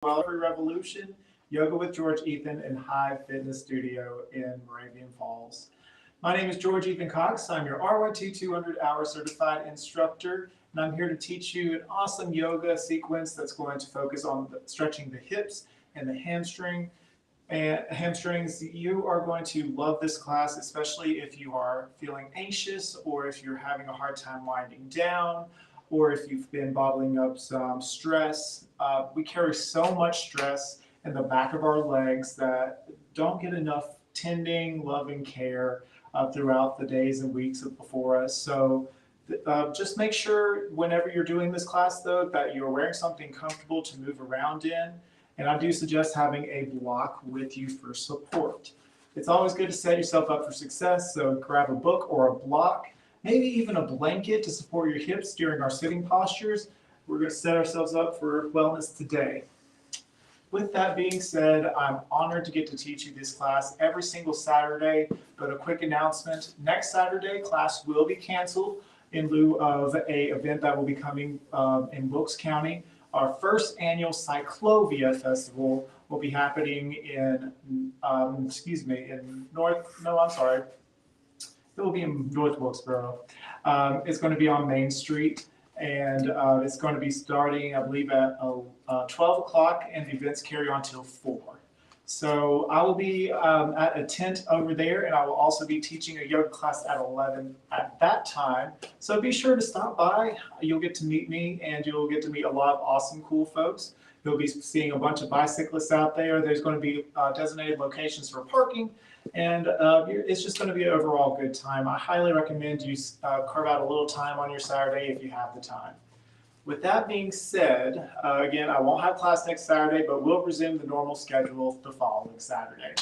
Welcome to Revolution, Yoga with George Ethan in Hive Fitness Studio in Moravian Falls. My name is George Ethan Cox. I'm your RYT 200-hour certified instructor, and I'm here to teach you an awesome yoga sequence that's going to focus on stretching the hips and the hamstrings. You are going to love this class, especially if you are feeling anxious or if you're having a hard time winding down or if you've been bottling up some stress. We carry so much stress in the back of our legs that don't get enough tending, loving care throughout the days and weeks before us. So just make sure whenever you're doing this class, though, that you're wearing something comfortable to move around in. And I do suggest having a block with you for support. It's always good to set yourself up for success, so grab a book or a block, maybe even a blanket to support your hips during our sitting postures. We're going to set ourselves up for wellness today. With that being said, I'm honored to get to teach you this class every single Saturday. But a quick announcement, next Saturday, class will be canceled in lieu of an event that will be coming in Wilkes County. Our first annual Cyclovia Festival will be happening in, it will be in North Wilkesboro. It's going to be on Main Street, and it's going to be starting, I believe, at 12 o'clock, and the events carry on till 4. So I will be at a tent over there, and I will also be teaching a yoga class at 11 at that time. So be sure to stop by. You'll get to meet me, and you'll get to meet a lot of awesome, cool folks. You'll be seeing a bunch of bicyclists out there. There's going to be designated locations for parking, and it's just going to be an overall good time. I highly recommend you carve out a little time on your Saturday if you have the time. With that being said, again, I won't have class next Saturday, but we'll resume the normal schedule the following Saturday.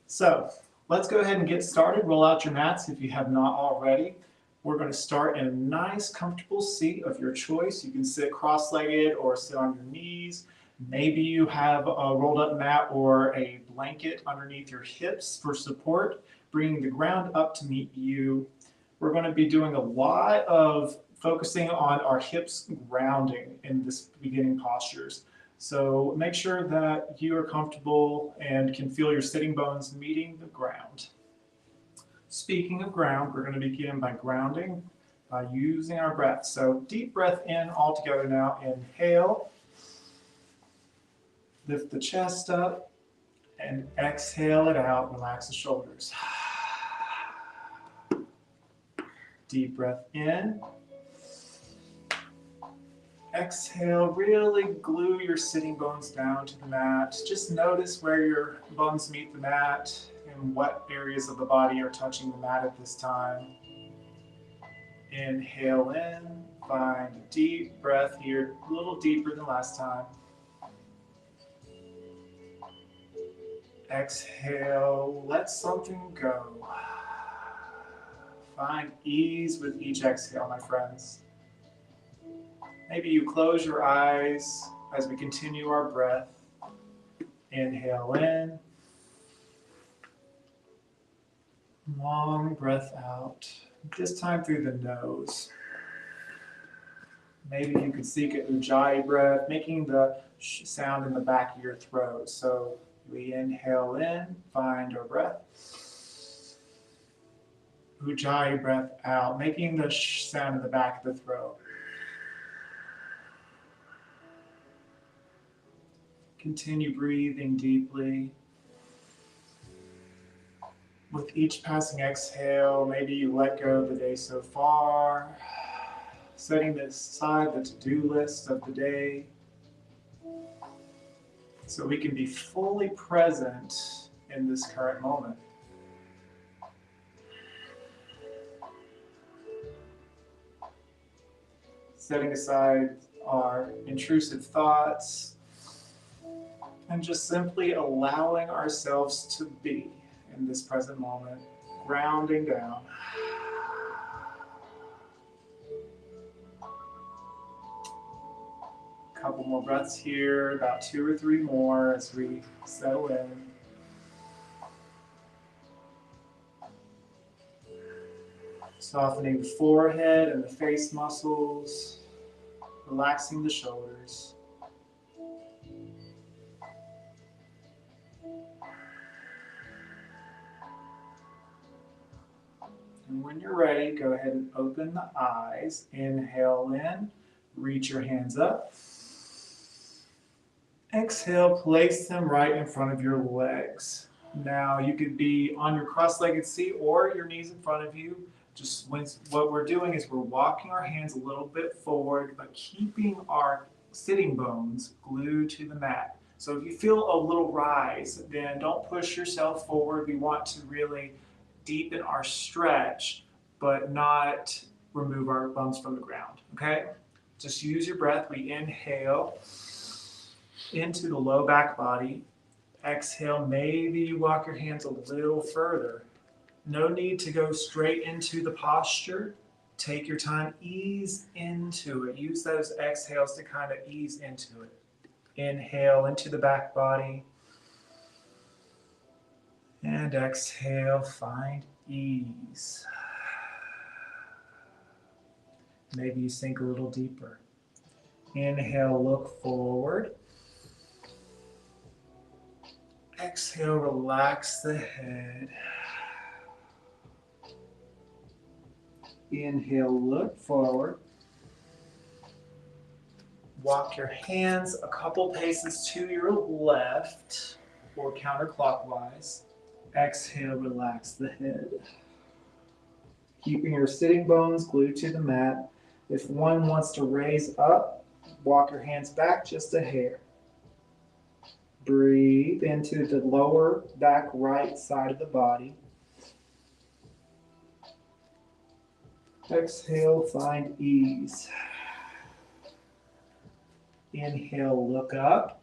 So let's go ahead and get started. Roll out your mats if you have not already. We're going to start in a nice, comfortable seat of your choice. You can sit cross-legged or sit on your knees. Maybe you have a rolled-up mat or a blanket underneath your hips for support, bringing the ground up to meet you. We're going to be doing a lot of focusing on our hips grounding in this beginning postures. So make sure that you are comfortable and can feel your sitting bones meeting the ground. Speaking of ground, we're going to begin by grounding by using our breath. So deep breath in all together now. Inhale, lift the chest up, and exhale it out. Relax the shoulders. Deep breath in. Exhale, really glue your sitting bones down to the mat. Just notice where your bones meet the mat and what areas of the body are touching the mat at this time. Inhale in, find a deep breath here, a little deeper than last time. Exhale, let something go. Find ease with each exhale, my friends. Maybe you close your eyes as we continue our breath. Inhale in. Long breath out. This time through the nose. Maybe you could seek an ujjayi breath, making the sound in the back of your throat. So we inhale in, find our breath. Ujjayi breath out, making the sound in the back of the throat. Continue breathing deeply. With each passing exhale, maybe you let go of the day so far, setting aside the to-do list of the day so we can be fully present in this current moment. Setting aside our intrusive thoughts, and just simply allowing ourselves to be in this present moment, grounding down. A couple more breaths here, about 2 or 3 more as we settle in. Softening the forehead and the face muscles, relaxing the shoulders. And when you're ready, go ahead and open the eyes. Inhale in, reach your hands up. Exhale, place them right in front of your legs. Now you could be on your cross-legged seat or your knees in front of you. What we're doing is we're walking our hands a little bit forward, but keeping our sitting bones glued to the mat. So if you feel a little rise, then don't push yourself forward. We want to really deepen our stretch, but not remove our thumbs from the ground, okay? Just use your breath. We inhale into the low back body. Exhale, maybe you walk your hands a little further. No need to go straight into the posture. Take your time, ease into it. Use those exhales to kind of ease into it. Inhale into the back body. And exhale, find ease. Maybe you sink a little deeper. Inhale, look forward. Exhale, relax the head. Inhale, look forward. Walk your hands a couple paces to your left or counterclockwise. Exhale, relax the head. Keeping your sitting bones glued to the mat. If one wants to raise up, walk your hands back just a hair. Breathe into the lower back right side of the body. Exhale, find ease. Inhale, look up.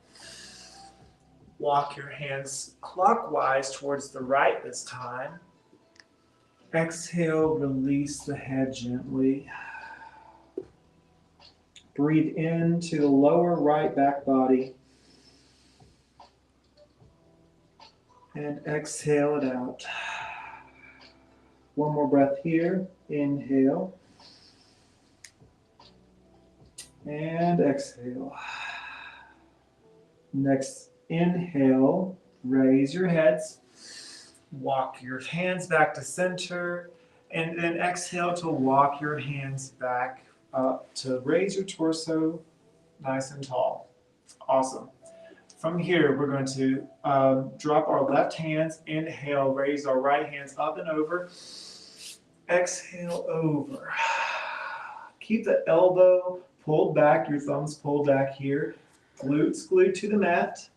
Walk your hands clockwise towards the right this time. Exhale, release the head gently. Breathe into the lower right back body. And exhale it out. One more breath here. Inhale. And exhale. Next, inhale. Raise your heads. Walk your hands back to center. And then exhale to walk your hands back up to raise your torso nice and tall. Awesome. From here, we're going to drop our left hands, inhale, raise our right hands up and over, exhale, over. Keep the elbow pulled back, your thumbs pulled back here, glutes glued to the mat.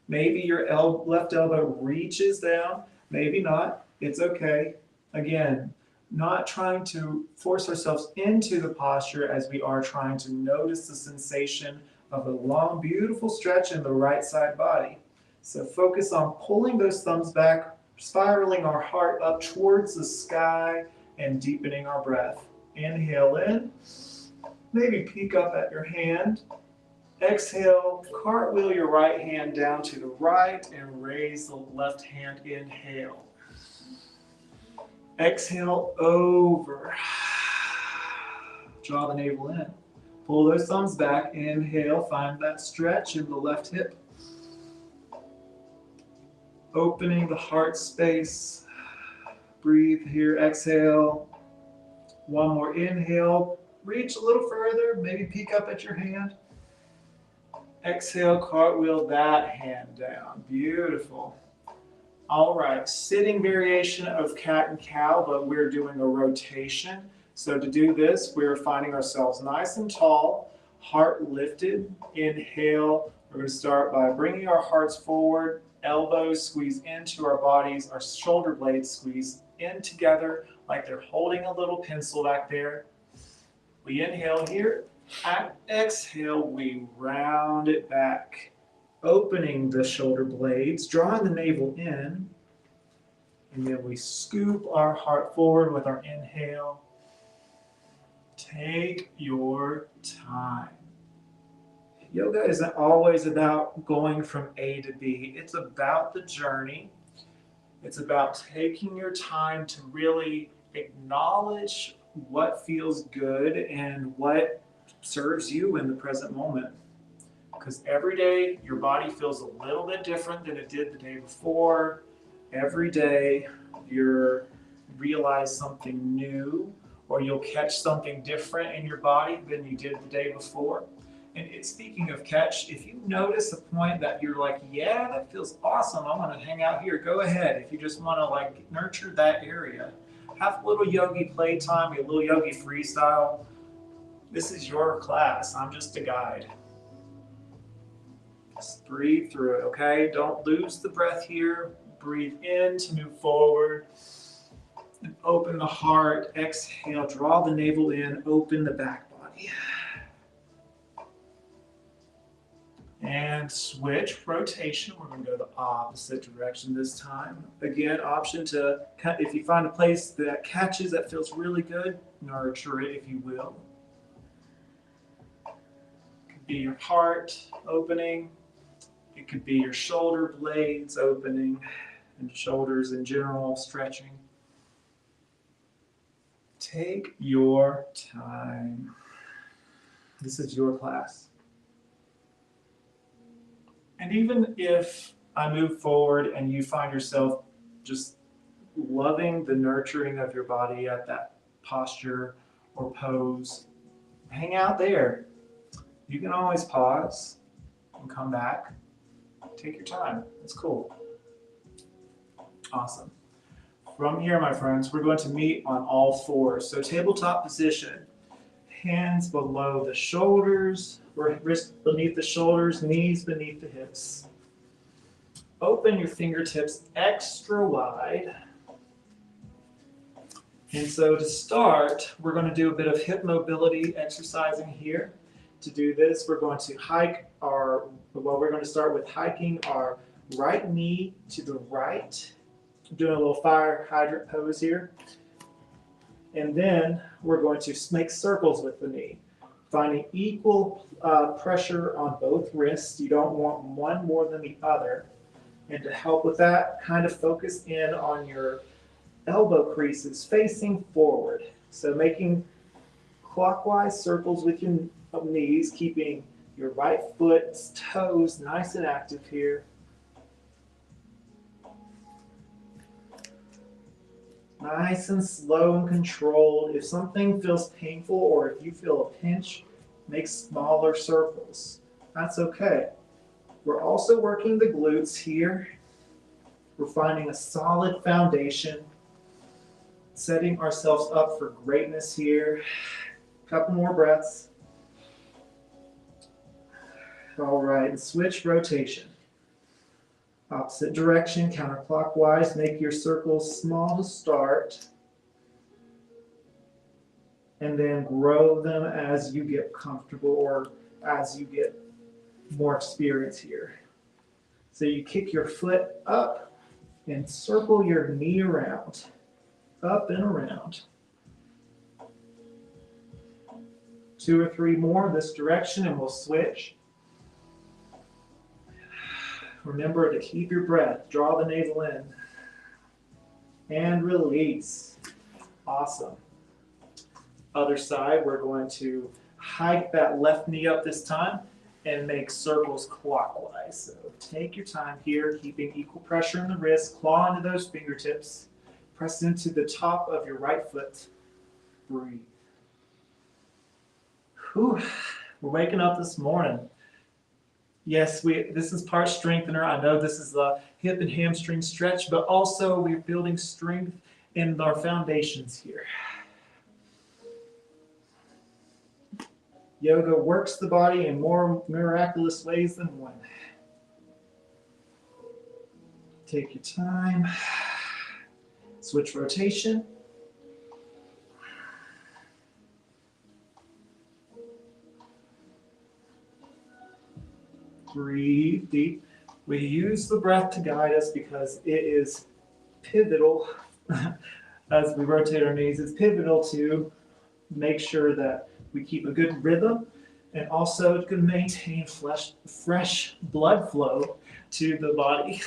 Maybe your left elbow reaches down, maybe not, it's okay. Again, not trying to force ourselves into the posture as we are trying to notice the sensation of a long, beautiful stretch in the right side body. So focus on pulling those thumbs back, spiraling our heart up towards the sky, and deepening our breath. Inhale in, maybe peek up at your hand. Exhale, cartwheel your right hand down to the right and raise the left hand, inhale. Exhale, over. Draw the navel in. Pull those thumbs back, inhale, find that stretch in the left hip. Opening the heart space. Breathe here, exhale. One more inhale, reach a little further, maybe peek up at your hand. Exhale, cartwheel that hand down, beautiful. All right, sitting variation of cat and cow, but we're doing a rotation. So to do this, we're finding ourselves nice and tall, heart lifted. Inhale, we're going to start by bringing our hearts forward, elbows squeeze into our bodies, our shoulder blades squeeze in together like they're holding a little pencil back there. We inhale here, at exhale, we round it back, opening the shoulder blades, drawing the navel in, and then we scoop our heart forward with our inhale. Take your time. Yoga isn't always about going from A to B. It's about the journey. It's about taking your time to really acknowledge what feels good and what serves you in the present moment. Because every day your body feels a little bit different than it did the day before. Every day you're realize something new, or you'll catch something different in your body than you did the day before. And speaking of catch, if you notice a point that you're like, yeah, that feels awesome, I want to hang out here, go ahead. If you just want to like nurture that area, have a little yogi playtime, a little yogi freestyle. This is your class. I'm just a guide. Just breathe through it, okay? Don't lose the breath here. Breathe in to move forward. And open the heart. Exhale, draw the navel in, open the back body. And switch rotation. We're going to go the opposite direction this time. Again, option to, if you find a place that catches, that feels really good, nurture it if you will. It could be your heart opening. It could be your shoulder blades opening and shoulders in general stretching. Take your time. This is your class. And even if I move forward and you find yourself just loving the nurturing of your body at that posture or pose, hang out there. You can always pause and come back. Take your time. It's cool. Awesome. From here, my friends, we're going to meet on all fours. So tabletop position. Hands below the shoulders, or wrists beneath the shoulders, knees beneath the hips. Open your fingertips extra wide. And so to start, we're going to do a bit of hip mobility exercising here. To do this, we're going to we're going to start with hiking our right knee to the right. I'm doing a little fire hydrant pose here. And then we're going to make circles with the knee, finding equal pressure on both wrists. You don't want one more than the other. And to help with that, kind of focus in on your elbow creases facing forward. So making clockwise circles with your knees, keeping your right foot's toes nice and active here. Nice and slow and controlled. If something feels painful or if you feel a pinch, make smaller circles. That's okay. We're also working the glutes here. We're finding a solid foundation, setting ourselves up for greatness here. A couple more breaths. All right, switch rotation. Opposite direction, counterclockwise. Make your circles small to start. And then grow them as you get comfortable or as you get more experience here. So you kick your foot up and circle your knee around. Up and around. 2 or 3 more in this direction and we'll switch. Remember to keep your breath. Draw the navel in. And release. Awesome. Other side, we're going to hike that left knee up this time and make circles clockwise. So take your time here, keeping equal pressure in the wrist. Claw into those fingertips. Press into the top of your right foot. Breathe. Whew. We're waking up this morning. Yes, this is part strengthener. I know this is the hip and hamstring stretch, but also we're building strength in our foundations here. Yoga works the body in more miraculous ways than one. Take your time. Switch rotation. Breathe deep. We use the breath to guide us because it is pivotal as we rotate our knees. It's pivotal to make sure that we keep a good rhythm and also to maintain fresh blood flow to the body.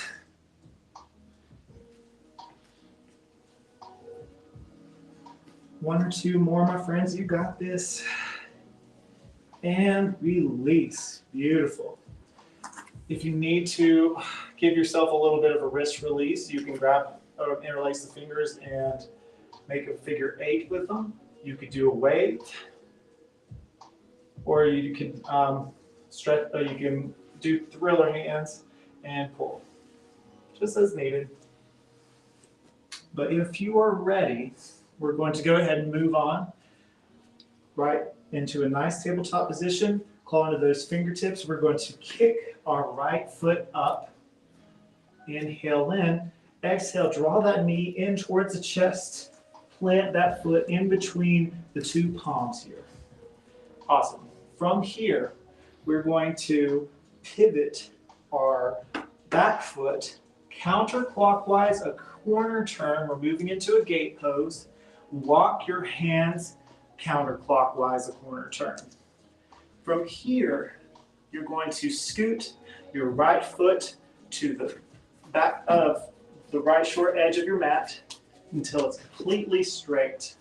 One or two more, my friends. You got this. And release. Beautiful. If you need to give yourself a little bit of a wrist release, you can grab or interlace the fingers and make a figure 8 with them. You could do a wave, or you can stretch. You can do thriller hands and pull, just as needed. But if you are ready, we're going to go ahead and move on right into a nice tabletop position. Claw into those fingertips. We're going to kick our right foot up. Inhale in. Exhale, draw that knee in towards the chest. Plant that foot in between the two palms here. Awesome. From here, we're going to pivot our back foot counterclockwise, a corner turn. We're moving into a gate pose. Walk your hands counterclockwise, a corner turn. From here, you're going to scoot your right foot to the back of the right short edge of your mat until it's completely straight.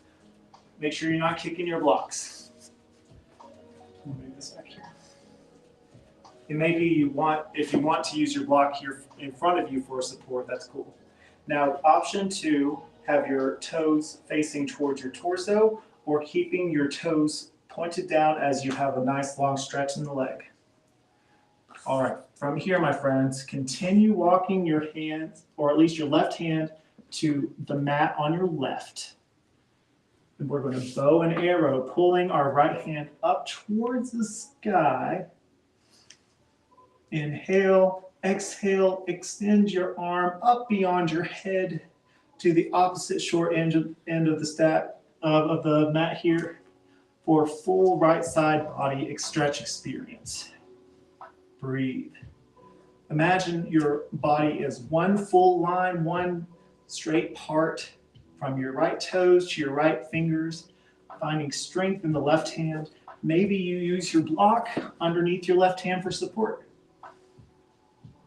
Make sure you're not kicking your blocks. Move this back here. And maybe if you want to use your block here in front of you for support, that's cool. Now, option 2, have your toes facing towards your torso or keeping your toes pointed down as you have a nice long stretch in the leg. All right, from here, my friends, continue walking your hands, or at least your left hand, to the mat on your left. And we're going to bow and arrow, pulling our right hand up towards the sky. Inhale, exhale, extend your arm up beyond your head to the opposite short end of the mat here for a full right side body stretch experience. Breathe. Imagine your body is one full line, one straight part from your right toes to your right fingers, finding strength in the left hand. Maybe you use your block underneath your left hand for support.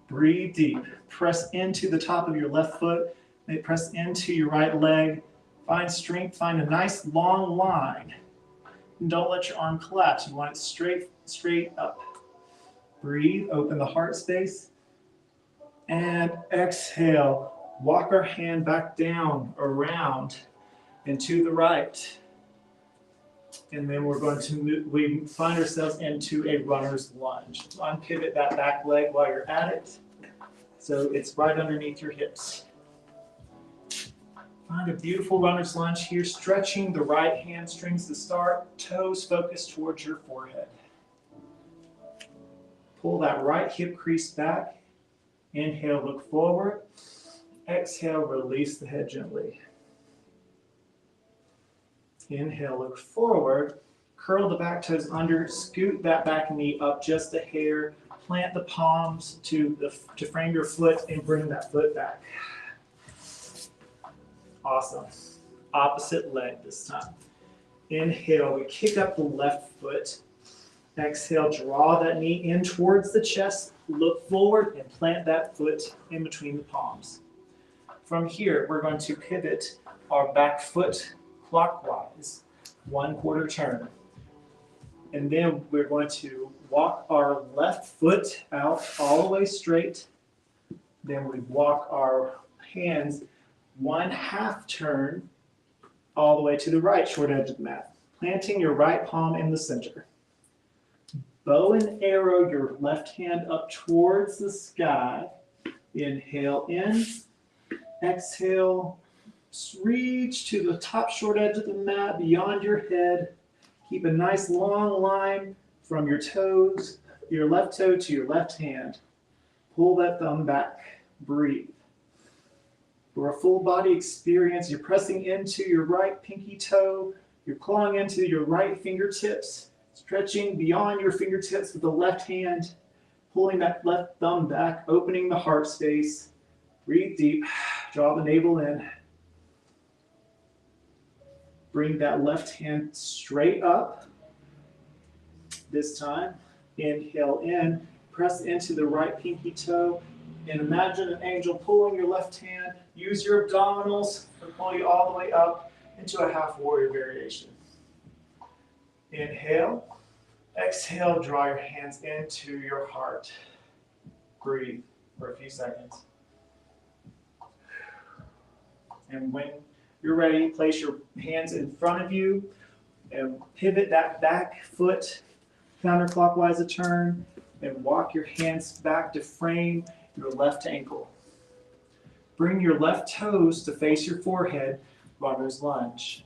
Breathe deep. Press into the top of your left foot. Press into your right leg. Find strength. Find a nice long line. And don't let your arm collapse. You want it straight up. Breathe. Open the heart space. And exhale. Walk our hand back down, around, and to the right. And then we're going to move, we find ourselves into a runner's lunge. Unpivot that back leg while you're at it, so it's right underneath your hips. Find a beautiful runner's lunge here, stretching the right hamstrings to start, toes focused towards your forehead. Pull that right hip crease back. Inhale, look forward. Exhale, release the head gently. Inhale, look forward. Curl the back toes under. Scoot that back knee up just a hair. Plant the palms to frame your foot and bring that foot back. Awesome. Opposite leg this time. Inhale, we kick up the left foot. Exhale, draw that knee in towards the chest. Look forward and plant that foot in between the palms. From here, we're going to pivot our back foot clockwise, 1/4 turn. And then we're going to walk our left foot out all the way straight. Then we walk our hands 1/2 turn all the way to the right short edge of the mat, planting your right palm in the center. Bow and arrow your left hand up towards the sky. Inhale in. Exhale, reach to the top short edge of the mat beyond your head. Keep a nice long line from your toes, your left toe to your left hand. Pull that thumb back. Breathe. For a full body experience, you're pressing into your right pinky toe. You're clawing into your right fingertips, stretching beyond your fingertips with the left hand, pulling that left thumb back, opening the heart space. Breathe deep. Draw the navel in. Bring that left hand straight up. This time, inhale in, press into the right pinky toe, and imagine an angel pulling your left hand. Use your abdominals to pull you all the way up into a half warrior variation. Inhale. Exhale, draw your hands into your heart. Breathe for a few seconds. And when You're ready. Place your hands in front of you and pivot that back foot counterclockwise a turn and walk your hands back to frame your left ankle. Bring your left toes to face your forehead, runner's lunge.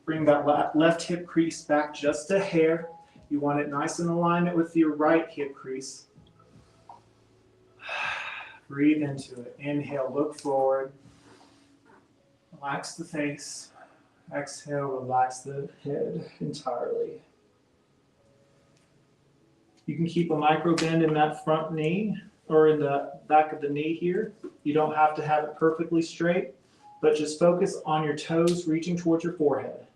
Bring that left hip crease back just a hair. You want it nice in alignment with your right hip crease. Breathe into it. Inhale, look forward. Relax the face. Exhale, relax the head entirely. You can keep a micro bend in that front knee or in the back of the knee here. You don't have to have it perfectly straight, but just focus on your toes reaching towards your forehead.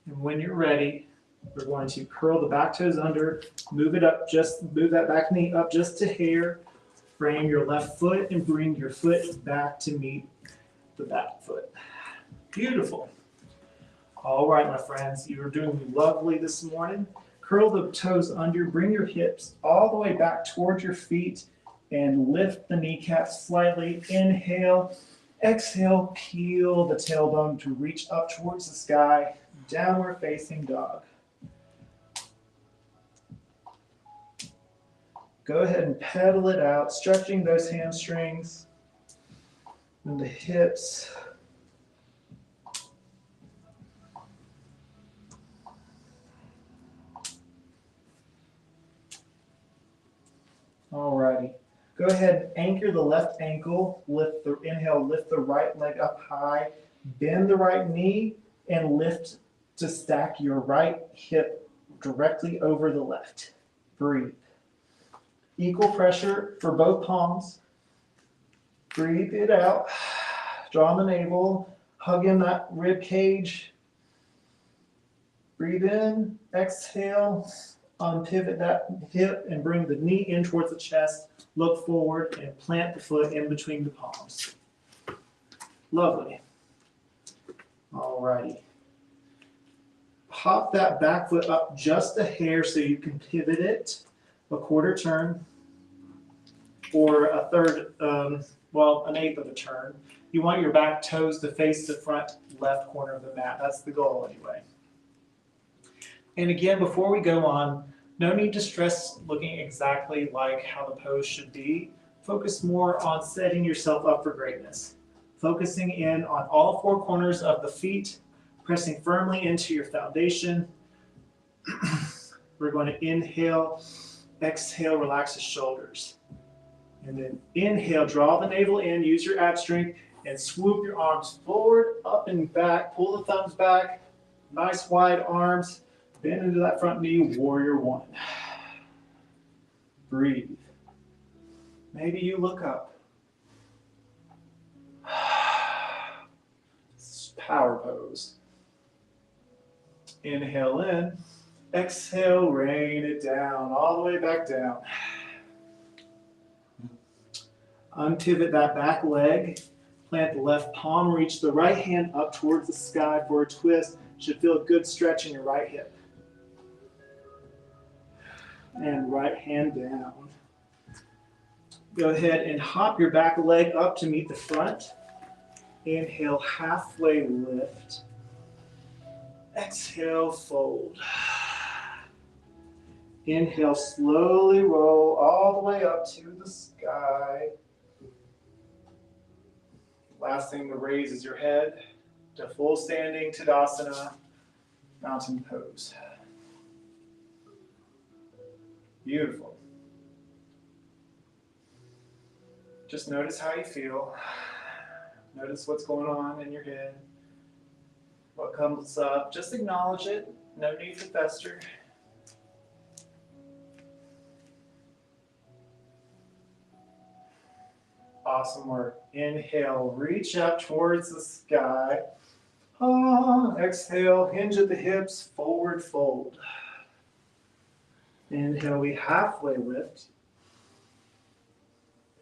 And when you're ready, we're going to curl the back toes under, move it up, move that back knee up just a hair, frame your left foot and bring your foot back to meet the back foot. Beautiful. All right, my friends, you are doing lovely this morning. Curl the toes under, bring your hips all the way back towards your feet and lift the kneecaps slightly. Inhale, exhale, peel the tailbone to reach up towards the sky. Downward facing dog. Go ahead and pedal it out, stretching those hamstrings and the hips. Alrighty. Go ahead and anchor the left ankle. Inhale, lift the right leg up high. Bend the right knee and lift to stack your right hip directly over the left. Breathe. Equal pressure for both palms. Breathe it out. Draw the navel. Hug in that rib cage. Breathe in. Exhale. Unpivot that hip and bring the knee in towards the chest. Look forward and plant the foot in between the palms. Lovely. All righty. Pop that back foot up just a hair so you can pivot it a quarter turn or a third, an eighth of a turn. You want your back toes to face the front left corner of the mat. That's the goal anyway. And again, before we go on, no need to stress looking exactly like how the pose should be. Focus more on setting yourself up for greatness. Focusing in on all four corners of the feet, pressing firmly into your foundation. We're going to inhale, exhale, relax the shoulders. And then inhale, draw the navel in, use your ab strength, and swoop your arms forward, up and back. Pull the thumbs back, nice wide arms. Bend into that front knee, warrior one. Breathe. Maybe you look up. Power pose. Inhale in, exhale, rain it down, all the way back down. Unpivot that back leg, plant the left palm, reach the right hand up towards the sky for a twist. Should feel a good stretch in your right hip. And right hand down. Go ahead and hop your back leg up to meet the front. Inhale, halfway lift. Exhale, fold. Inhale, slowly roll all the way up to the sky. Last thing to raise is your head to full standing Tadasana, mountain pose. Beautiful. Just notice how you feel. Notice what's going on in your head. What comes up, just acknowledge it. No need to fester. Awesome work. Inhale, reach up towards the sky. Exhale, hinge at the hips, forward fold. Inhale, we halfway lift.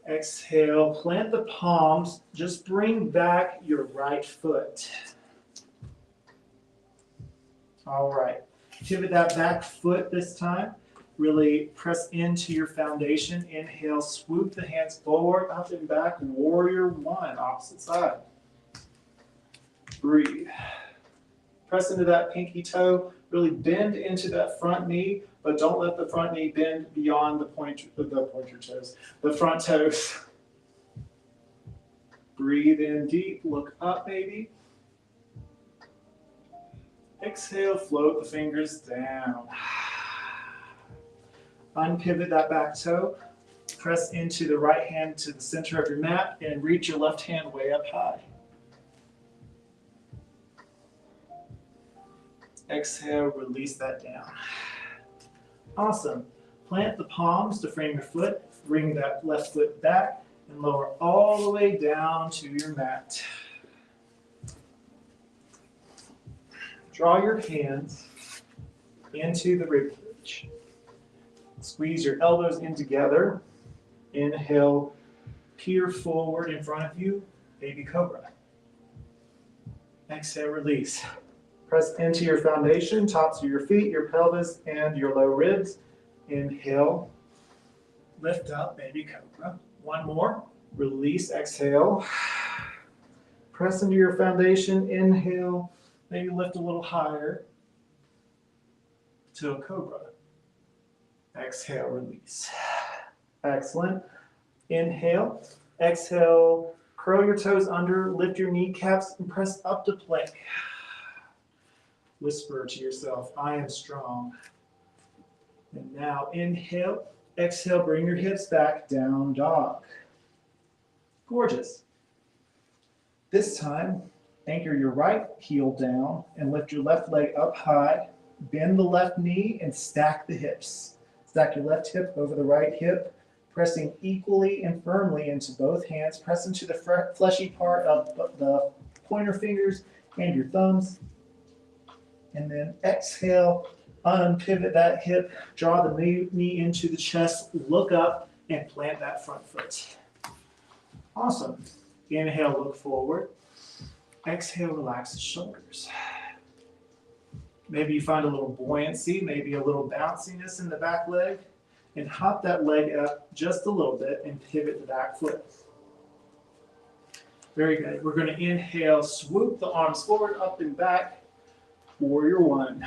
Exhale, plant the palms. Just bring back your right foot. All right. Pivot that back foot this time. Really press into your foundation. Inhale, swoop the hands forward, up and back. Warrior one, opposite side. Breathe. Press into that pinky toe. Really bend into that front knee, but don't let the front knee bend beyond the pointer toes, the front toes. Breathe in deep, look up maybe. Exhale, float the fingers down. Unpivot that back toe. Press into the right hand to the center of your mat and reach your left hand way up high. Exhale, release that down. Awesome. Plant the palms to frame your foot. Bring that left foot back and lower all the way down to your mat. Draw your hands into the rib cage. Squeeze your elbows in together. Inhale, peer forward in front of you, baby cobra. Exhale, release. Press into your foundation, tops of your feet, your pelvis, and your low ribs. Inhale, lift up, baby cobra. One more, release, exhale. Press into your foundation, inhale, maybe lift a little higher to a cobra. Exhale, release. Excellent. Inhale, exhale, curl your toes under, lift your kneecaps, and press up to plank. Whisper to yourself, I am strong. And now inhale, exhale, bring your hips back, down dog. Gorgeous. This time, anchor your right heel down and lift your left leg up high. Bend the left knee and stack the hips. Stack your left hip over the right hip, pressing equally and firmly into both hands. Press into the fleshy part of the pointer fingers and your thumbs. And then exhale, unpivot that hip, draw the knee into the chest, look up, and plant that front foot. Awesome. Inhale, look forward. Exhale, relax the shoulders. Maybe you find a little buoyancy, maybe a little bounciness in the back leg, and hop that leg up just a little bit and pivot the back foot. Very good. We're going to inhale, swoop the arms forward, up and back. Warrior one.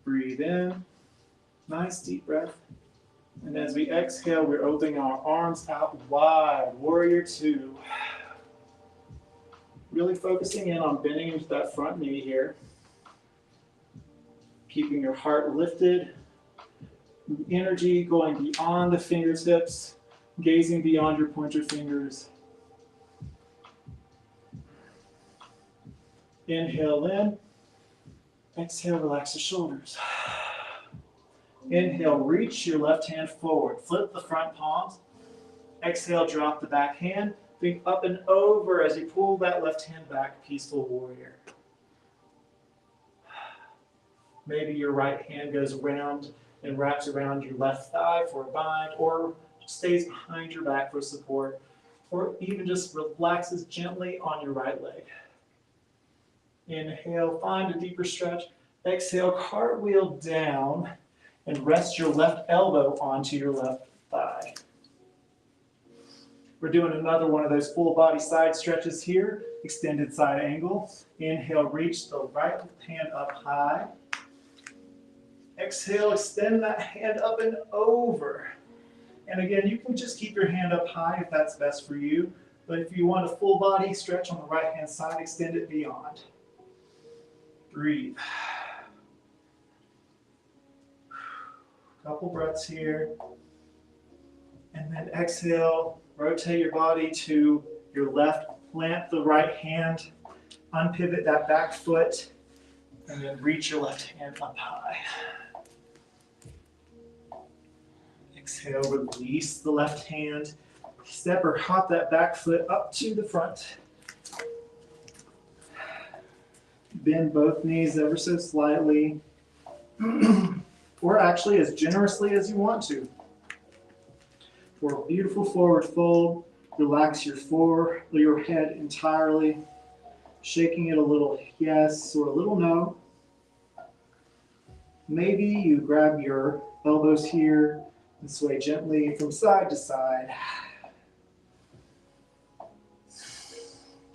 Breathe in. Nice deep breath. And as we exhale, we're opening our arms out wide. Warrior two. Really focusing in on bending into that front knee here. Keeping your heart lifted. Energy going beyond the fingertips. Gazing beyond your pointer fingers. Inhale in. Exhale, relax the shoulders. Inhale, reach your left hand forward. Flip the front palms. Exhale, drop the back hand. Think up and over as you pull that left hand back, peaceful warrior. Maybe your right hand goes around and wraps around your left thigh for a bind, or stays behind your back for support, or even just relaxes gently on your right leg. Inhale, find a deeper stretch. Exhale, cartwheel down and rest your left elbow onto your left thigh. We're doing another one of those full body side stretches here. Extended side angle. Inhale, reach the right hand up high. Exhale, extend that hand up and over. And again, you can just keep your hand up high if that's best for you. But if you want a full body stretch on the right hand side, extend it beyond. Breathe. Couple breaths here. And then exhale, rotate your body to your left, plant the right hand, unpivot that back foot, and then reach your left hand up high. Exhale, release the left hand, step or hop that back foot up to the front. Bend both knees ever so slightly, or actually as generously as you want to. For a beautiful forward fold, relax your head entirely, shaking it a little yes or a little no. Maybe you grab your elbows here and sway gently from side to side.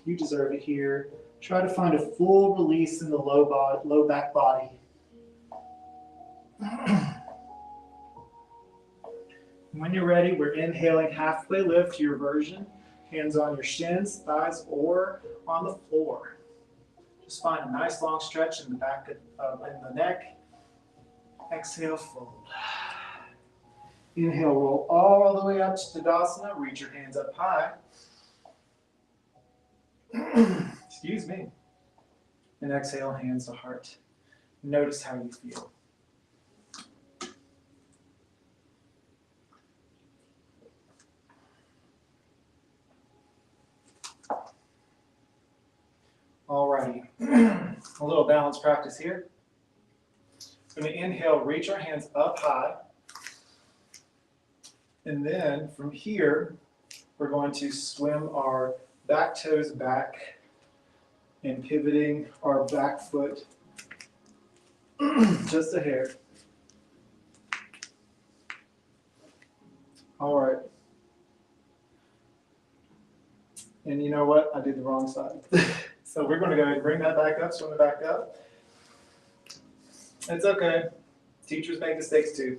You deserve it here. Try to find a full release in the low back body. When you're ready, we're inhaling halfway lift to your version. Hands on your shins, thighs, or on the floor. Just find a nice long stretch in the back of in the neck. Exhale, fold. Inhale, roll all the way up to Tadasana. Reach your hands up high. Excuse me. And exhale, hands to heart. Notice how you feel. Alrighty, a little balance practice here. Going to inhale, reach our hands up high. And then from here, we're going to swim our back toes back and pivoting our back foot just a hair. All right. And you know what? I did the wrong side. So we're going to go ahead and bring that back up, swim it back up. It's okay. Teachers make mistakes too.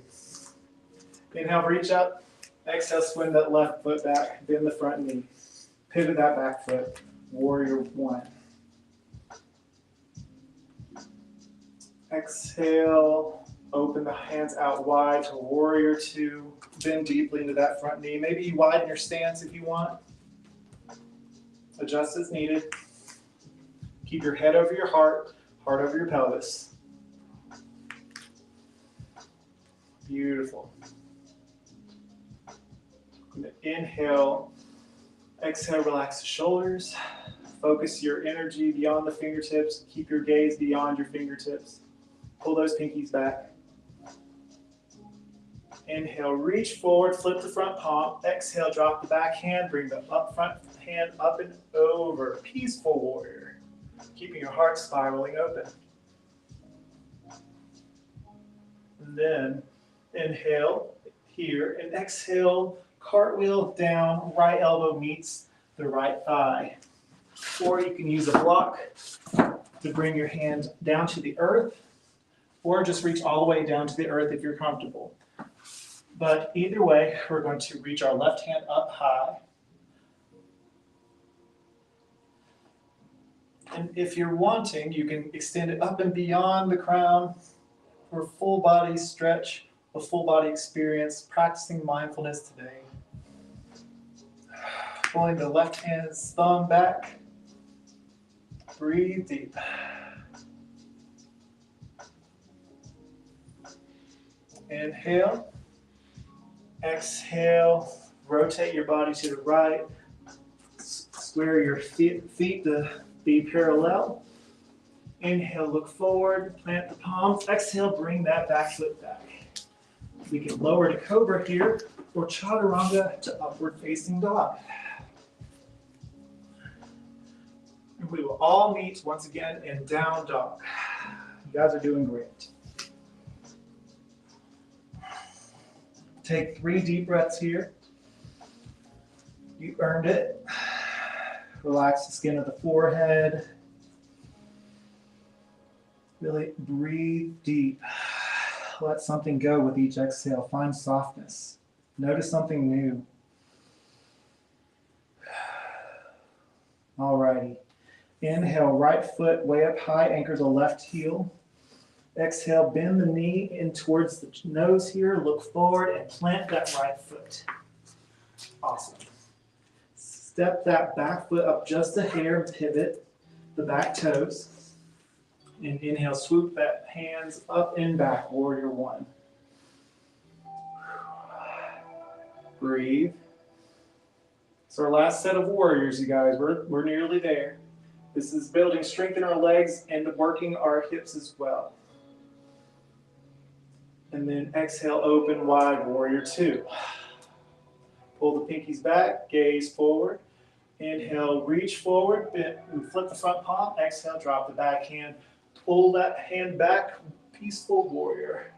Inhale, reach up. Exhale, swim that left foot back, bend the front knee. Pivot that back foot. Warrior one. Exhale, open the hands out wide to warrior two. Bend deeply into that front knee. Maybe you widen your stance if you want. Adjust as needed. Keep your head over your heart, heart over your pelvis. Beautiful. Inhale, exhale, relax the shoulders. Focus your energy beyond the fingertips. Keep your gaze beyond your fingertips. Pull those pinkies back. Inhale, reach forward, flip the front palm. Exhale, drop the back hand. Bring the up front hand up and over. Peaceful warrior. Keeping your heart spiraling open. And then inhale here and exhale, cartwheel down, right elbow meets the right thigh. Or you can use a block to bring your hand down to the earth, or just reach all the way down to the earth if you're comfortable. But either way, we're going to reach our left hand up high. And if you're wanting, you can extend it up and beyond the crown for a full body stretch, a full body experience, practicing mindfulness today. Pulling the left hand's thumb back. Breathe deep. Inhale. Exhale. Rotate your body to the right. Square your feet to be parallel. Inhale, look forward, plant the palms. Exhale, bring that back foot back. We can lower to cobra here, or chaturanga to upward facing dog. And we will all meet once again in down dog. You guys are doing great. Take 3 deep breaths here. You earned it. Relax the skin of the forehead. Really breathe deep. Let something go with each exhale. Find softness. Notice something new. Alrighty. Inhale, right foot way up high, anchor the left heel. Exhale, bend the knee in towards the nose here. Look forward and plant that right foot. Awesome. Step that back foot up just a hair and pivot the back toes. And inhale, swoop that hands up and back, warrior one. Breathe. It's our last set of warriors, you guys. We're nearly there. This is building strength in our legs and working our hips as well. And then exhale, open wide, warrior two. Pull the pinkies back, gaze forward. Inhale, reach forward, bend, and flip the front palm. Exhale, drop the back hand. Pull that hand back, peaceful warrior.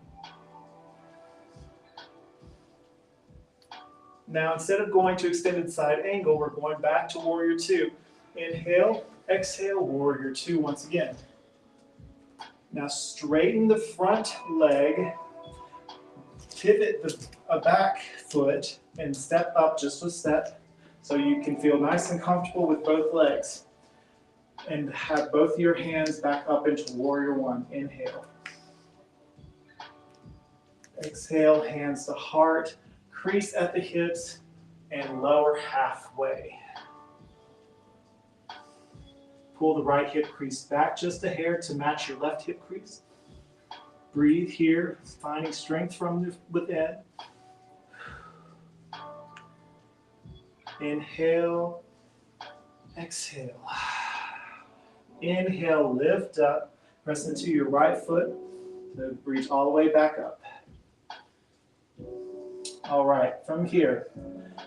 Now, instead of going to extended side angle, we're going back to warrior two. Inhale, exhale, warrior two once again. Now straighten the front leg, pivot the back foot, and step up just a step so you can feel nice and comfortable with both legs. And have both your hands back up into warrior one. Inhale. Exhale, hands to heart, crease at the hips, and lower halfway. Pull the right hip crease back just a hair to match your left hip crease. Breathe here, finding strength from within. Inhale, exhale. Inhale, lift up, press into your right foot to reach all the way back up. All right, from here,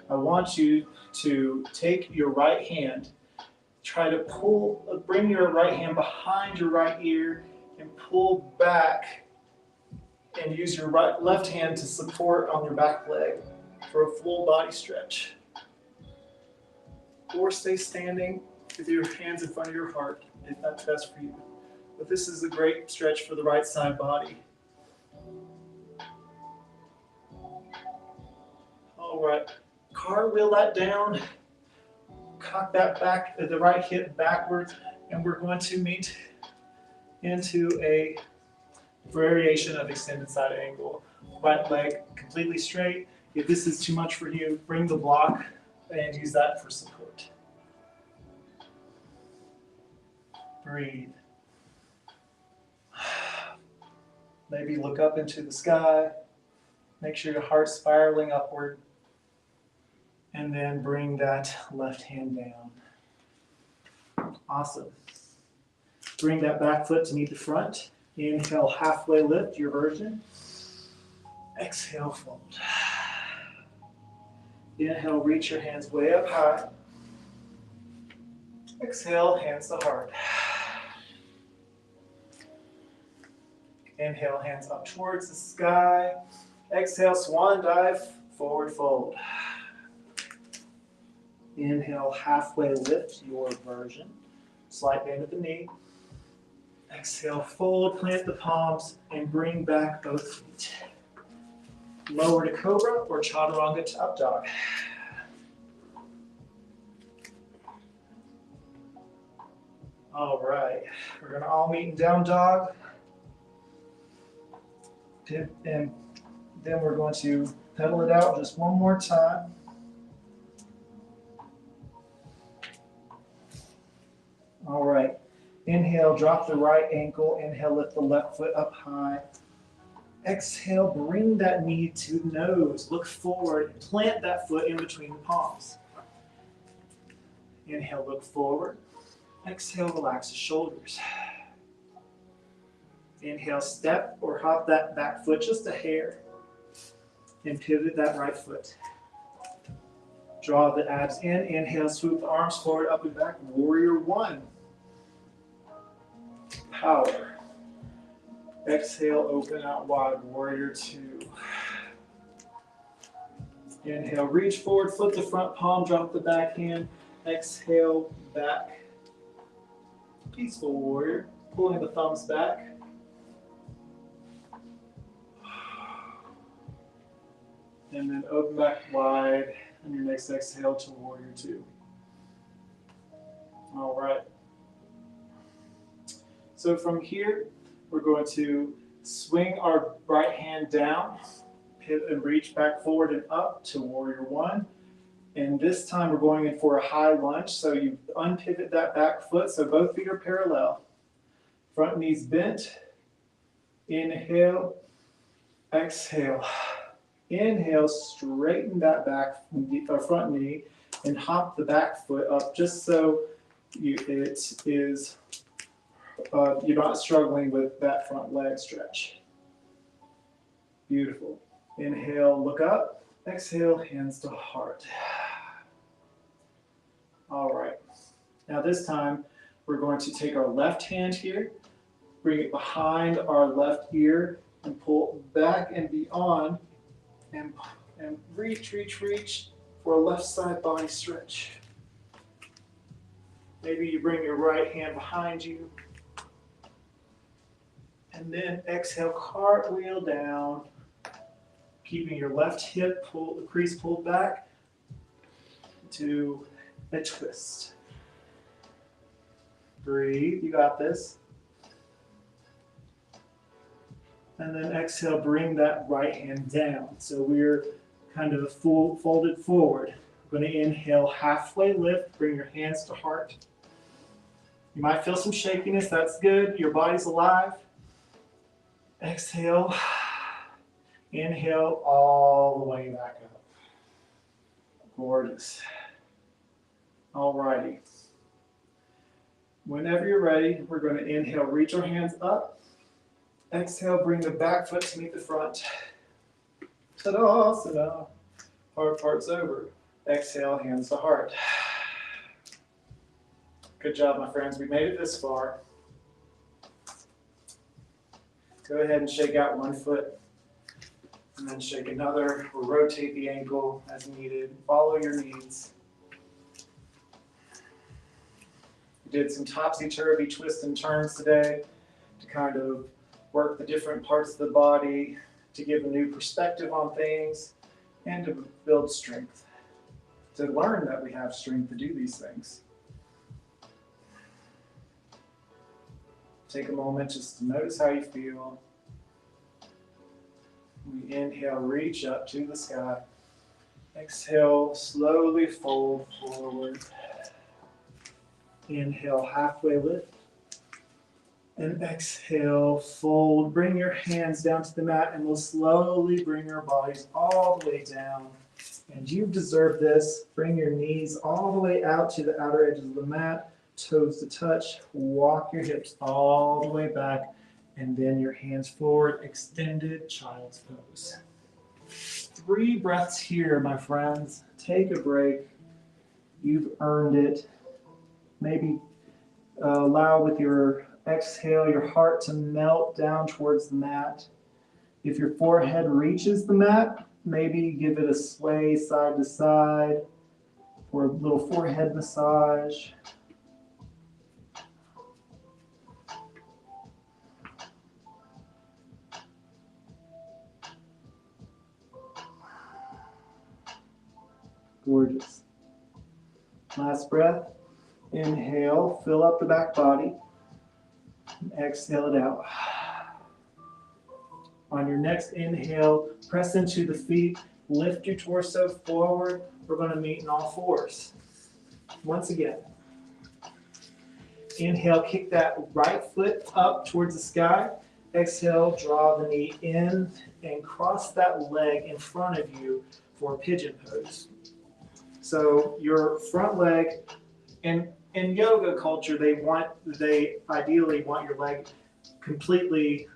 I want you to take your right hand, try to bring your right hand behind your right ear and pull back and use your left hand to support on your back leg for a full body stretch. Or stay standing with your hands in front of your heart if that's best for you. But this is a great stretch for the right side body. All right, cartwheel that down, cock that back, the right hip backwards, and we're going to meet into a variation of extended side angle. Right leg completely straight. If this is too much for you, bring the block and use that for support. Breathe. Maybe look up into the sky. Make sure your heart's spiraling upward. And then bring that left hand down. Awesome. Bring that back foot to meet the front. Inhale, halfway lift, your version. Exhale, fold. Inhale, reach your hands way up high. Exhale, hands to heart. Inhale, hands up towards the sky. Exhale, swan dive, forward fold. Inhale, halfway lift, your version. Slight bend at the knee. Exhale, fold, plant the palms, and bring back both feet. Lower to cobra or chaturanga to up dog. All right, we're gonna all meet in down dog. And then we're going to pedal it out just one more time. All right, inhale, drop the right ankle. Inhale, lift the left foot up high. Exhale, bring that knee to the nose. Look forward, plant that foot in between the palms. Inhale, look forward. Exhale, relax the shoulders. Inhale, step or hop that back foot just a hair. And pivot that right foot. Draw the abs in. Inhale, swoop the arms forward, up and back. Warrior one. Power. Exhale, open out wide. Warrior two. Inhale, reach forward, flip the front palm, drop the back hand. Exhale, back. Peaceful warrior. Pulling the thumbs back. And then open back wide, and your next exhale to warrior two. All right. So from here, we're going to swing our right hand down, pivot and reach back forward and up to warrior one. And this time we're going in for a high lunge. So you unpivot that back foot, so both feet are parallel. Front knees bent. Inhale, exhale. Inhale, straighten that back front knee and hop the back foot up just so you're not struggling with that front leg stretch. Beautiful. Inhale, look up. Exhale, hands to heart. All right. Now this time, we're going to take our left hand here, bring it behind our left ear and pull back and beyond and reach, reach, reach for a left side body stretch. Maybe you bring your right hand behind you and then exhale, cartwheel down, keeping your left hip crease pulled back to a twist. Breathe, you got this. And then exhale, bring that right hand down. So we're kind of folded forward. We're going to inhale, halfway lift, bring your hands to heart. You might feel some shakiness, that's good. Your body's alive. Exhale, inhale all the way back up. Gorgeous. Alrighty. Whenever you're ready, we're going to inhale, reach our hands up. Exhale, bring the back foot to meet the front. Ta-da, heart part's over. Exhale, hands to heart. Good job, my friends. We made it this far. Go ahead and shake out one foot and then shake another or rotate the ankle as needed. Follow your needs. We did some topsy-turvy twists and turns today to kind of work the different parts of the body, to give a new perspective on things, and to build strength, to learn that we have strength to do these things. Take a moment just to notice how you feel. We inhale, reach up to the sky. Exhale, slowly fold forward. Inhale, halfway lift. And exhale, fold. Bring your hands down to the mat and we'll slowly bring our bodies all the way down. And you deserve this. Bring your knees all the way out to the outer edges of the mat. Toes to touch, walk your hips all the way back, and then your hands forward, extended child's pose. 3 breaths here, my friends. Take a break. You've earned it. Maybe allow with your exhale your heart to melt down towards the mat. If your forehead reaches the mat, maybe give it a sway side to side for a little forehead massage. Gorgeous. Last breath. Inhale, fill up the back body. And exhale it out. On your next inhale, press into the feet. Lift your torso forward. We're going to meet in all fours. Once again. Inhale, kick that right foot up towards the sky. Exhale, draw the knee in and cross that leg in front of you for a pigeon pose. So your front leg, in yoga culture, they ideally want your leg completely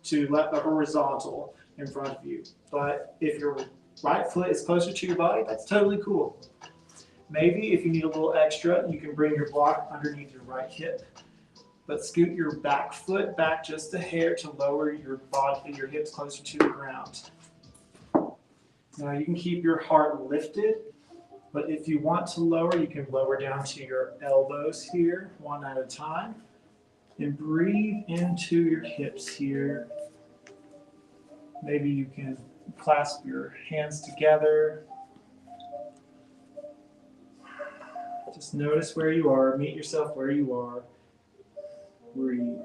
to let the horizontal in front of you. But if your right foot is closer to your body, that's totally cool. Maybe if you need a little extra, you can bring your block underneath your right hip, but scoot your back foot back just a hair to lower your hips closer to the ground. Now you can keep your heart lifted. But if you want to lower, you can lower down to your elbows here, one at a time. And breathe into your hips here. Maybe you can clasp your hands together. Just notice where you are. Meet yourself where you are. Breathe.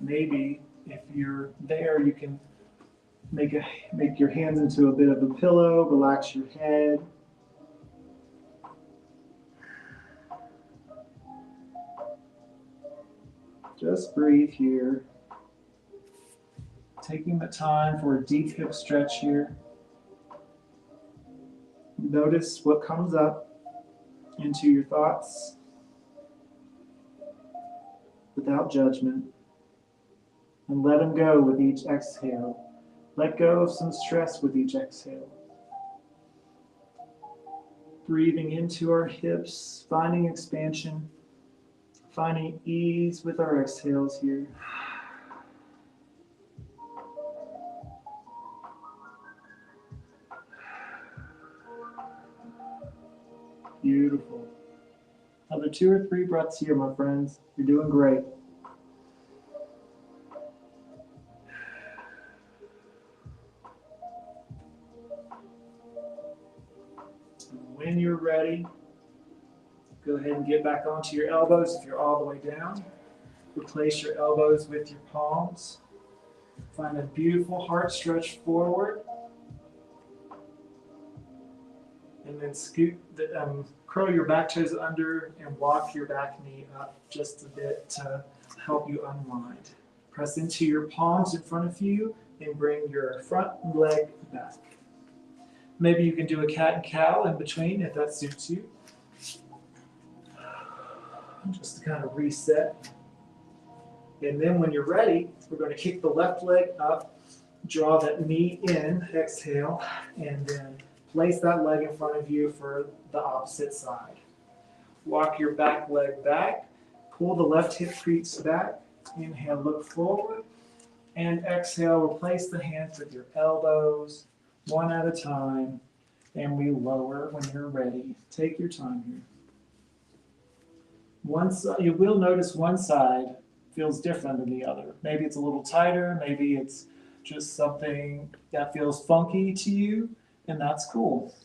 Maybe if you're there, you can make your hands into a bit of a pillow, relax your head. Just breathe here. Taking the time for a deep hip stretch here. Notice what comes up into your thoughts without judgment. And let them go with each exhale. Let go of some stress with each exhale. Breathing into our hips, finding expansion, finding ease with our exhales here. Beautiful. Another 2 or 3 breaths here, my friends. You're doing great. When you're ready, go ahead and get back onto your elbows if you're all the way down. Replace your elbows with your palms. Find a beautiful heart stretch forward. And then curl your back toes under and walk your back knee up just a bit to help you unwind. Press into your palms in front of you and bring your front leg back. Maybe you can do a cat and cow in between if that suits you. Just to kind of reset. And then when you're ready, we're going to kick the left leg up, draw that knee in, exhale, and then place that leg in front of you for the opposite side. Walk your back leg back, pull the left hip crease back, inhale, look forward, and exhale, replace the hands with your elbows, one at a time, and we lower when you're ready. Take your time here. You will notice one side feels different than the other. Maybe it's a little tighter, maybe it's just something that feels funky to you, and that's cool.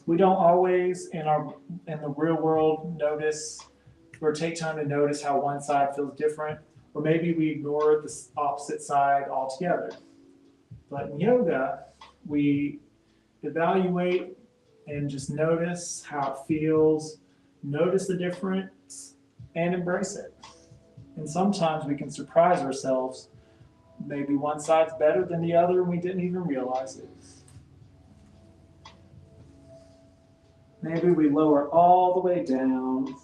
We don't always in the real world notice or take time to notice how one side feels different, or maybe we ignore the opposite side altogether. But in yoga, we evaluate and just notice how it feels, notice the difference, and embrace it. And sometimes we can surprise ourselves. Maybe one side's better than the other and we didn't even realize it. Maybe we lower all the way down.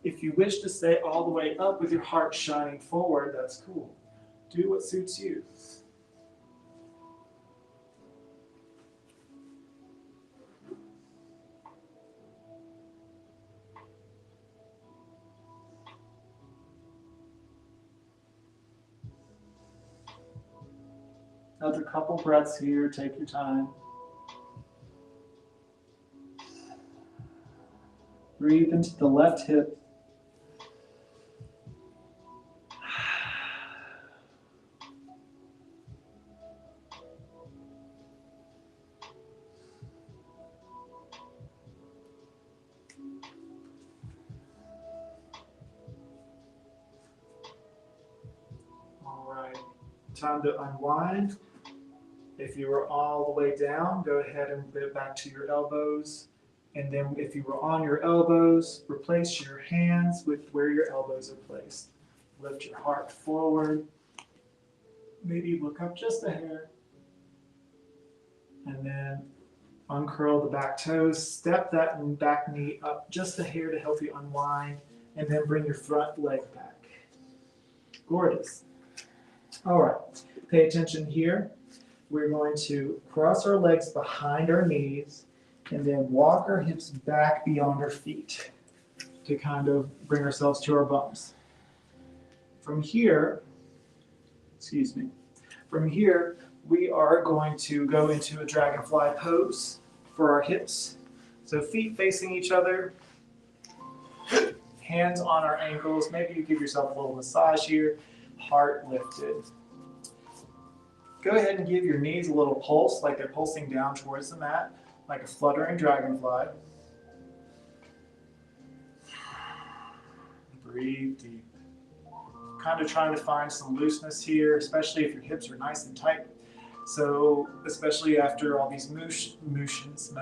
If you wish to stay all the way up with your heart shining forward, that's cool. Do what suits you. Another couple breaths here, take your time. Breathe into the left hip. All right, time to unwind. If you were all the way down, go ahead and get back to your elbows. And then if you were on your elbows, replace your hands with where your elbows are placed. Lift your heart forward. Maybe look up just a hair. And then uncurl the back toes. Step that back knee up just a hair to help you unwind. And then bring your front leg back. Gorgeous. All right, pay attention here. We're going to cross our legs behind our knees and then walk our hips back beyond our feet to kind of bring ourselves to our bums. From here, we are going to go into a dragonfly pose for our hips. So feet facing each other, hands on our ankles. Maybe you give yourself a little massage here, heart lifted. Go ahead and give your knees a little pulse, like they're pulsing down towards the mat, like a fluttering dragonfly. Breathe deep. Kind of trying to find some looseness here, especially if your hips are nice and tight. So, especially after all these motions.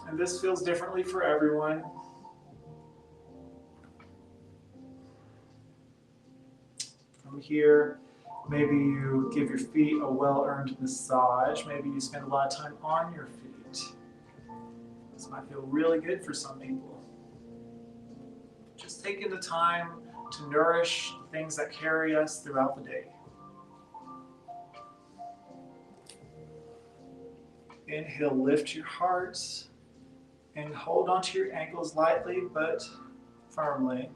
And this feels differently for everyone. From here, maybe you give your feet a well-earned massage. Maybe you spend a lot of time on your feet. This might feel really good for some people. Just taking the time to nourish things that carry us throughout the day. Inhale, lift your heart and hold onto your ankles lightly but firmly,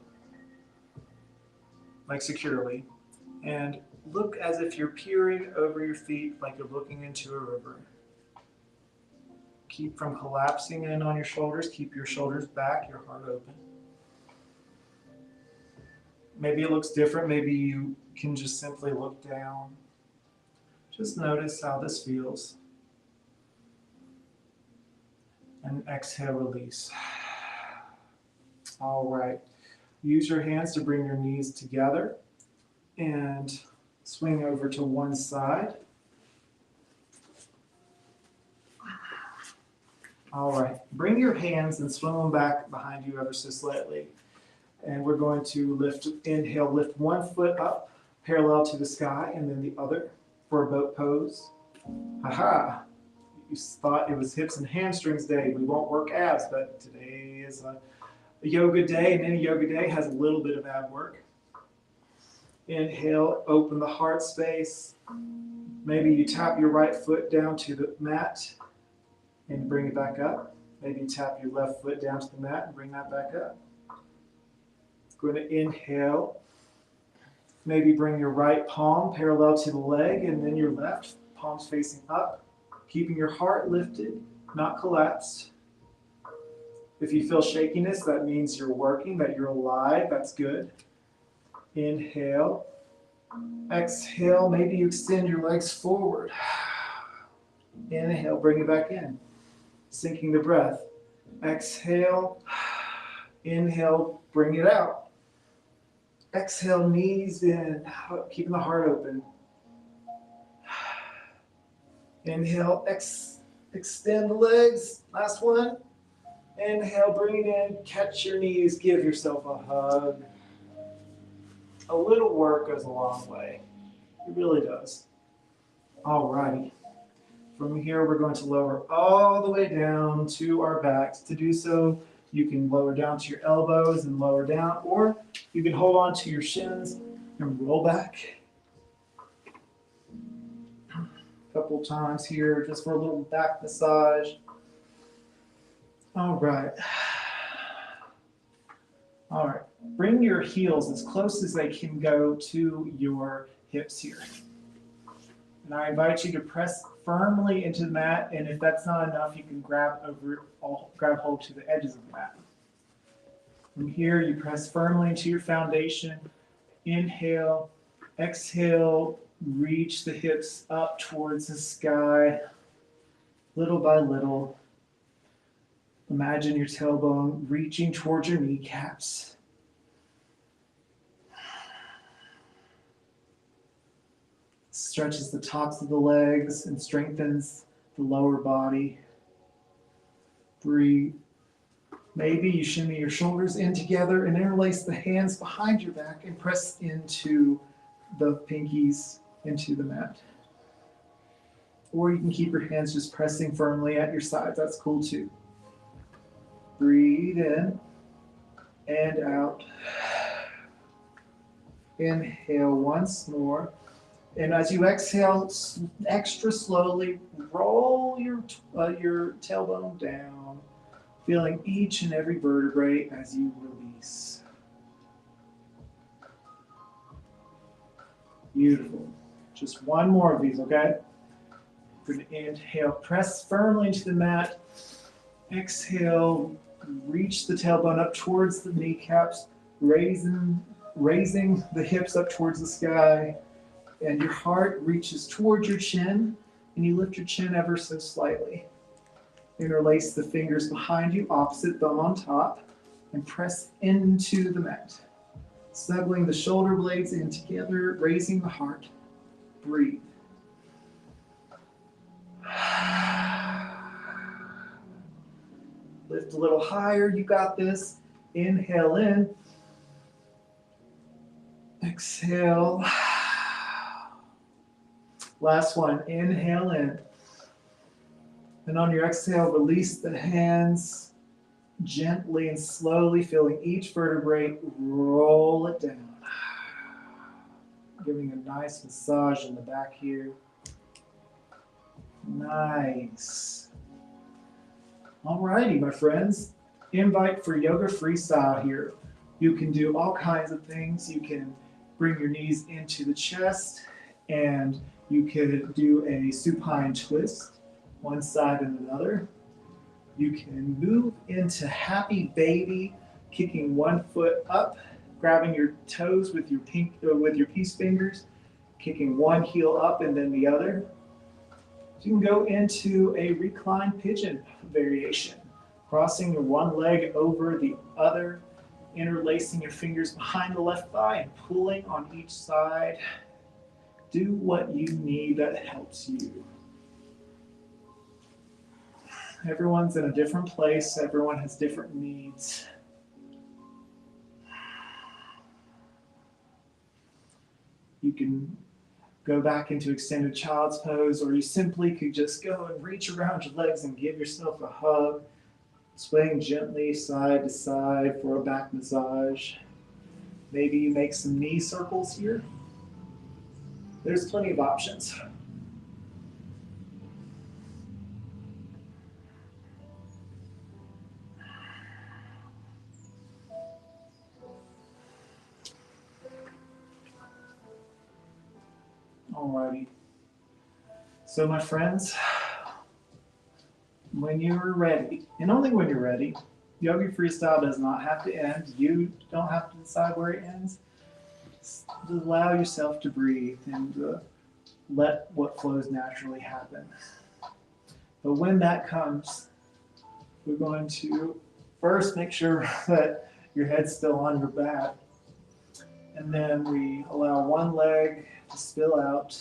like securely. And look as if you're peering over your feet like you're looking into a river. Keep from collapsing in on your shoulders. Keep your shoulders back, your heart open. Maybe it looks different. Maybe you can just simply look down. Just notice how this feels. And exhale, release. All right. Use your hands to bring your knees together and swing over to one side. All right. Bring your hands and swing them back behind you ever so slightly. And we're going to inhale, lift one foot up parallel to the sky and then the other for a boat pose. Haha. You thought it was hips and hamstrings day. We won't work abs, but today is a yoga day, and any yoga day has a little bit of ab work. Inhale, open the heart space. Maybe you tap your right foot down to the mat and bring it back up. Maybe you tap your left foot down to the mat and bring that back up. Going to inhale. Maybe bring your right palm parallel to the leg and then your left, palms facing up. Keeping your heart lifted, not collapsed. If you feel shakiness, that means you're working, that you're alive. That's good. Inhale. Exhale. Maybe you extend your legs forward. Inhale, bring it back in. Sinking the breath. Exhale. Inhale, bring it out. Exhale, knees in, keeping the heart open. Inhale, extend the legs. Last one. Inhale, bring it in, catch your knees, give yourself a hug. A little work goes a long way. It really does. All righty. From here, we're going to lower all the way down to our backs. To do so, you can lower down to your elbows and lower down, or you can hold on to your shins and roll back. Couple times here just for a little back massage. All right. All right. Bring your heels as close as they can go to your hips here. And I invite you to press firmly into the mat, and if that's not enough, you can grab hold to the edges of the mat. From here, you press firmly into your foundation. Inhale, exhale. Reach the hips up towards the sky, little by little. Imagine your tailbone reaching towards your kneecaps. Stretches the tops of the legs and strengthens the lower body. Breathe. Maybe you shimmy your shoulders in together and interlace the hands behind your back and press into the pinkies into the mat. Or you can keep your hands just pressing firmly at your sides. That's cool too. Breathe in and out. Inhale once more. And as you exhale, extra slowly roll your tailbone down, feeling each and every vertebrae as you release. Beautiful. Just one more of these, okay? We're going to inhale, press firmly into the mat. Exhale, reach the tailbone up towards the kneecaps, raising the hips up towards the sky, and your heart reaches towards your chin, and you lift your chin ever so slightly. Interlace the fingers behind you, opposite thumb on top, and press into the mat. Snuggling the shoulder blades in together, raising the heart. Breathe. Lift a little higher, you got this. Inhale in. Exhale. Last one, inhale in. And on your exhale, release the hands Gently and slowly feeling each vertebrae, roll it down. Giving a nice massage in the back here. Nice. Alrighty, my friends. Invite for yoga freestyle here. You can do all kinds of things. You can bring your knees into the chest, and you could do a supine twist, one side and another. You can move into happy baby, kicking one foot up, grabbing your toes with your peace fingers, kicking one heel up and then the other. You can go into a reclined pigeon variation, crossing your one leg over the other, interlacing your fingers behind the left thigh and pulling on each side. Do what you need that helps you. Everyone's in a different place. Everyone has different needs. You can go back into extended child's pose, or you simply could just go and reach around your legs and give yourself a hug, swaying gently side to side for a back massage. Maybe you make some knee circles here. There's plenty of options. Alrighty. So my friends, when you're ready, and only when you're ready, Yogi Freestyle does not have to end. You don't have to decide where it ends. Just allow yourself to breathe and let what flows naturally happen. But when that comes, we're going to first make sure that your head's still on your back. And then we allow one leg to spill out,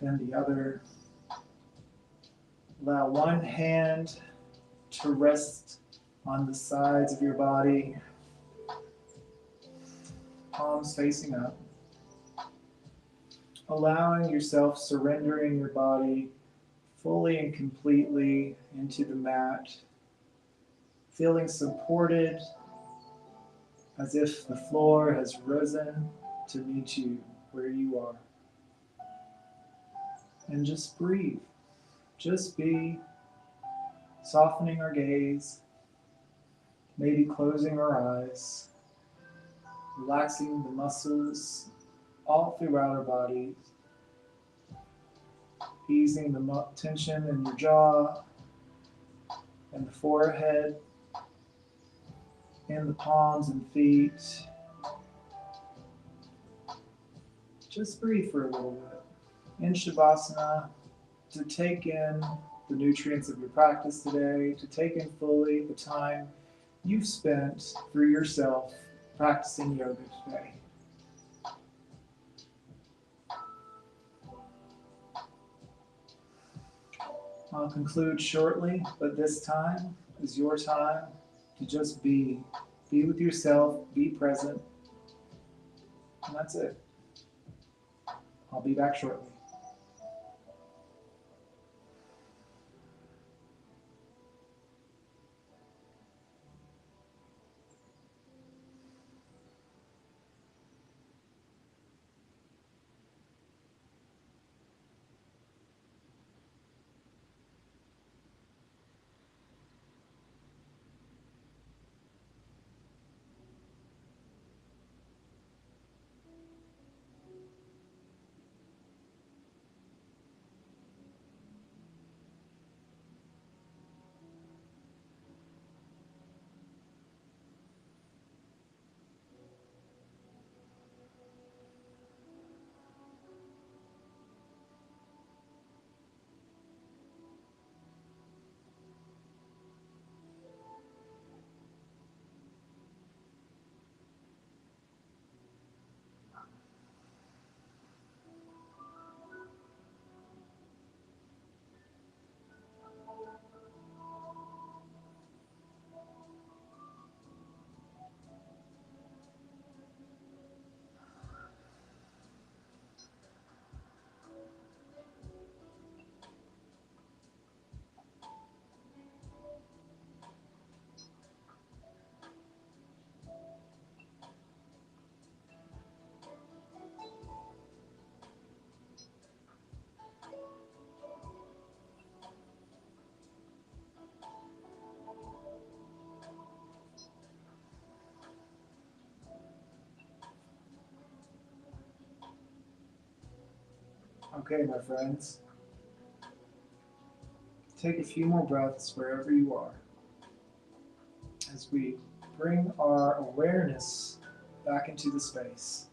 then the other. Allow one hand to rest on the sides of your body, palms facing up. Allowing yourself, surrendering your body fully and completely into the mat, feeling supported as if the floor has risen to meet you where you are. And just breathe. Just be, softening our gaze, maybe closing our eyes, relaxing the muscles all throughout our bodies, easing the tension in your jaw and the forehead, and the palms and feet. Just breathe for a little bit. In Shavasana, to take in the nutrients of your practice today, to take in fully the time you've spent through yourself practicing yoga today. I'll conclude shortly, but this time is your time to just be. Be with yourself, be present, and that's it. I'll be back shortly. Okay, my friends. Take a few more breaths wherever you are as we bring our awareness back into the space.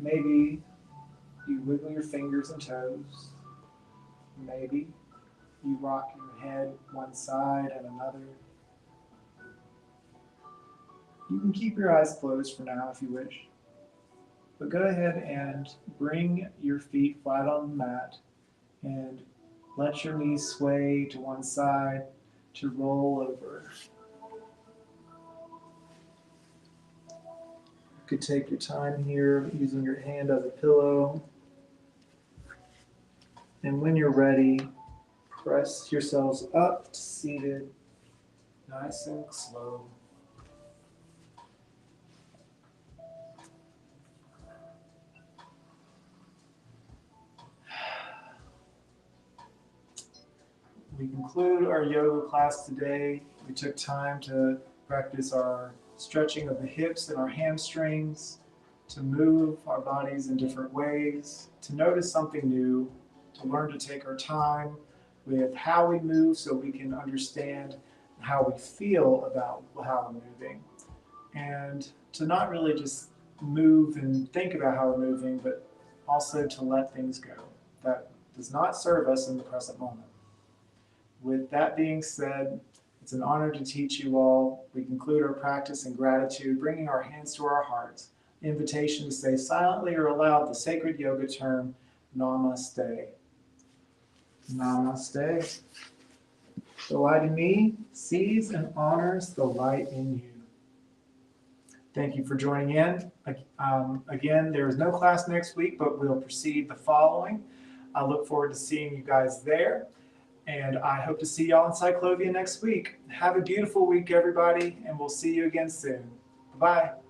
Maybe you wiggle your fingers and toes. Maybe you rock your head one side and another. You can keep your eyes closed for now if you wish. But go ahead and bring your feet flat on the mat and let your knees sway to one side to roll over. You could take your time here using your hand as a pillow. And when you're ready, press yourselves up to seated, nice and slow. We conclude our yoga class today. We took time to practice our stretching of the hips and our hamstrings, to move our bodies in different ways, to notice something new, to learn to take our time with how we move so we can understand how we feel about how we're moving. And to not really just move and think about how we're moving, but also to let things go. That does not serve us in the present moment. With that being said, it's an honor to teach you all. We conclude our practice in gratitude, bringing our hands to our hearts. Invitation to say silently or aloud the sacred yoga term, Namaste. Namaste. The light in me sees and honors the light in you. Thank you for joining in. Again, there is no class next week, but we'll proceed the following. I look forward to seeing you guys there. And I hope to see y'all in Cyclovia next week. Have a beautiful week, everybody, and we'll see you again soon. Bye-bye.